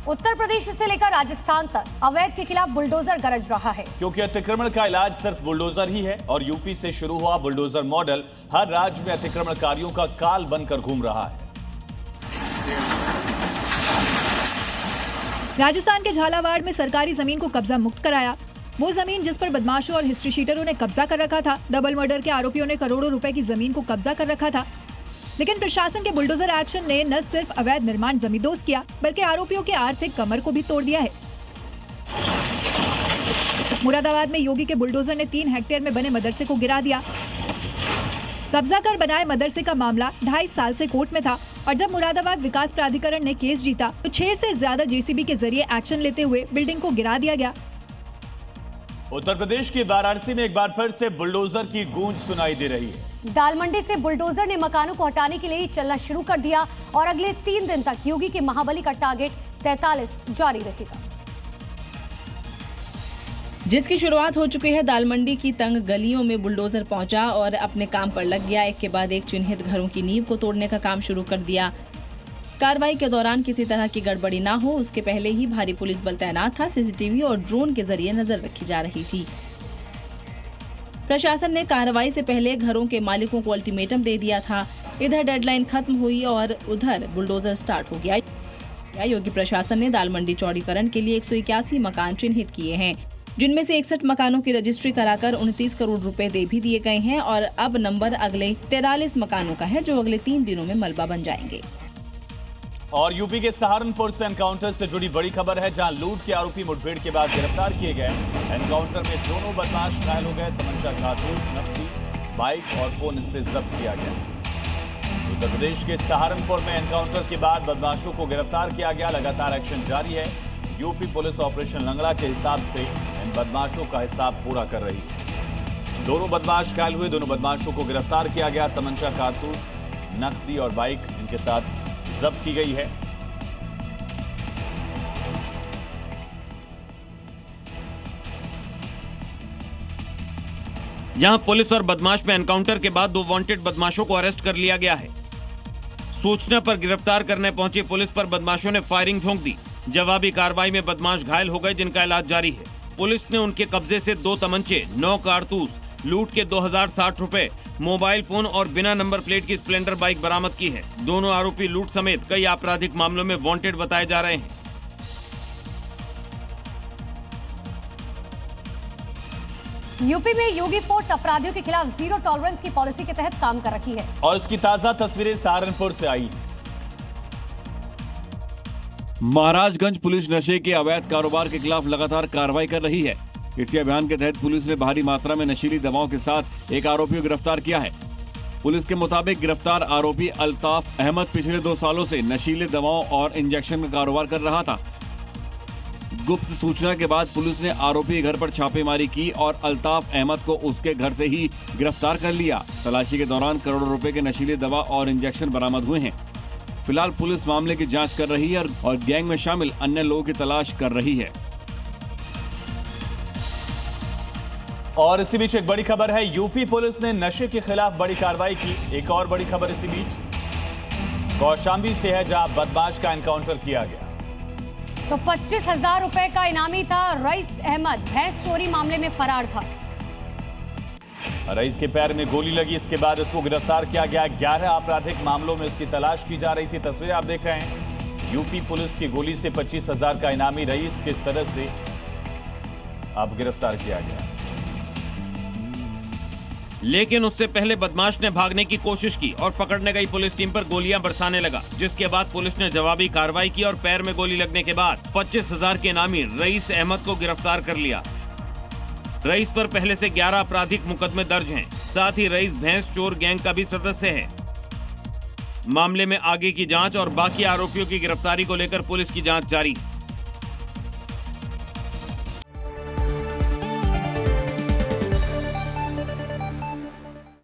उत्तर प्रदेश से लेकर राजस्थान तक अवैध के खिलाफ बुलडोजर गरज रहा है, क्योंकि अतिक्रमण का इलाज सिर्फ बुलडोजर ही है और यूपी से शुरू हुआ बुलडोजर मॉडल हर राज्य में अतिक्रमणकारियों का काल बनकर घूम रहा है। राजस्थान के झालावाड़ में सरकारी जमीन को कब्जा मुक्त कराया। वो जमीन जिस पर बदमाशों और हिस्ट्री शीटरों ने कब्जा कर रखा था। डबल मर्डर के आरोपियों ने करोड़ों रुपए की जमीन को कब्जा कर रखा था, लेकिन प्रशासन के बुलडोजर एक्शन ने न सिर्फ अवैध निर्माण जमींदोज किया, बल्कि आरोपियों के आर्थिक कमर को भी तोड़ दिया है। मुरादाबाद में योगी के बुलडोजर ने 3 हेक्टेयर में बने मदरसे को गिरा दिया। कब्जा कर बनाए मदरसे का मामला 2.5 साल से कोर्ट में था और जब मुरादाबाद विकास प्राधिकरण ने केस जीता तो 6 से ज्यादा जेसीबी के जरिए एक्शन लेते हुए बिल्डिंग को गिरा दिया गया। उत्तर प्रदेश के वाराणसी में एक बार फिर से बुलडोजर की गूंज सुनाई दे रही है। दालमंडी से बुलडोजर ने मकानों को हटाने के लिए चलना शुरू कर दिया और अगले 3 दिन तक योगी के महाबली का टारगेट 43 जारी रहेगा, जिसकी शुरुआत हो चुकी है। दालमंडी की तंग गलियों में बुलडोजर पहुंचा और अपने काम पर लग गया। एक के बाद एक चिन्हित घरों की नींव को तोड़ने का काम शुरू कर दिया। कार्रवाई के दौरान किसी तरह की गड़बड़ी ना हो, उसके पहले ही भारी पुलिस बल तैनात था। सीसीटीवी और ड्रोन के जरिए नजर रखी जा रही थी। प्रशासन ने कार्रवाई से पहले घरों के मालिकों को अल्टीमेटम दे दिया था। इधर डेडलाइन खत्म हुई और उधर बुलडोजर स्टार्ट हो गया। योगी प्रशासन ने दालमंडी चौड़ीकरण के लिए 181 मकान चिन्हित किए हैं, जिनमें से 61 मकानों की रजिस्ट्री कराकर 29 करोड़ रुपए दे भी दिए गए हैं और अब नंबर अगले 43 मकानों का है, जो अगले 3 दिनों में मलबा बन जाएंगे। और यूपी के सहारनपुर से एनकाउंटर से जुड़ी बड़ी खबर है, जहां लूट के आरोपी मुठभेड़ के बाद गिरफ्तार किए गए। एनकाउंटर में दोनों बदमाश घायल हो गए। तमंचा, कारतूस, नकदी, बाइक और फोन इनसे जब्त किया गया। उत्तर प्रदेश के सहारनपुर में एनकाउंटर के बाद बदमाशों को गिरफ्तार किया गया। लगातार एक्शन जारी है। यूपी पुलिस ऑपरेशन लंगड़ा के हिसाब से इन बदमाशों का हिसाब पूरा कर रही है। दोनों बदमाश घायल हुए। दोनों बदमाशों को गिरफ्तार किया गया। तमंचा, कारतूस, नकदी और बाइक इनके साथ जब्त की गई है। यहां पुलिस और बदमाश में एनकाउंटर के बाद 2 वांटेड बदमाशों को अरेस्ट कर लिया गया है। सूचना पर गिरफ्तार करने पहुंची पुलिस पर बदमाशों ने फायरिंग झोंक दी। जवाबी कार्रवाई में बदमाश घायल हो गए, जिनका इलाज जारी है। पुलिस ने उनके कब्जे से 2 तमंचे, 9 कारतूस, लूट के 2060 रुपए, मोबाइल फोन और बिना नंबर प्लेट की स्प्लेंडर बाइक बरामद की है। दोनों आरोपी लूट समेत कई आपराधिक मामलों में वांटेड बताए जा रहे हैं। यूपी में योगी फोर्स अपराधियों के खिलाफ जीरो टॉलरेंस की पॉलिसी के तहत काम कर रही है और इसकी ताजा तस्वीरें सहारनपुर से आई। महाराजगंज पुलिस नशे के अवैध कारोबार के खिलाफ लगातार कार्रवाई कर रही है। इसी अभियान के तहत पुलिस ने भारी मात्रा में नशीली दवाओं के साथ एक आरोपी को गिरफ्तार किया है। पुलिस के मुताबिक गिरफ्तार आरोपी अल्ताफ अहमद पिछले 2 सालों से नशीले दवाओं और इंजेक्शन का कारोबार कर रहा था। गुप्त सूचना के बाद पुलिस ने आरोपी के घर पर छापेमारी की और अल्ताफ अहमद को उसके घर से ही गिरफ्तार कर लिया। तलाशी के दौरान करोड़ों रुपए के नशीले दवा और इंजेक्शन बरामद हुए हैं। फिलहाल पुलिस मामले की जांच कर रही है और गैंग में शामिल अन्य लोगों की तलाश कर रही है। और इसी बीच एक बड़ी खबर है, यूपी पुलिस ने नशे के खिलाफ बड़ी कार्रवाई की। एक और बड़ी खबर इसी बीच कौशाम्बी से है, जहां बदमाश का एनकाउंटर किया गया। तो 25,000 रुपए का इनामी था। रईस अहमद भैंस चोरी मामले में फरार था। रईस के पैर में गोली लगी, इसके बाद उसको गिरफ्तार किया गया। 11 आपराधिक मामलों में उसकी तलाश की जा रही थी। तस्वीरें आप देख रहे हैं। यूपी पुलिस की गोली से 25,000 का इनामी रईस किस तरह से अब गिरफ्तार किया गया। लेकिन उससे पहले बदमाश ने भागने की कोशिश की और पकड़ने गई पुलिस टीम पर गोलियां बरसाने लगा, जिसके बाद पुलिस ने जवाबी कार्रवाई की और पैर में गोली लगने के बाद 25,000 के इनामी रईस अहमद को गिरफ्तार कर लिया। रईस पर पहले से 11 आपराधिक मुकदमे दर्ज हैं। साथ ही रईस भैंस चोर गैंग का भी सदस्य है। मामले में आगे की जांच और बाकी आरोपियों की गिरफ्तारी को लेकर पुलिस की जांच जारी है।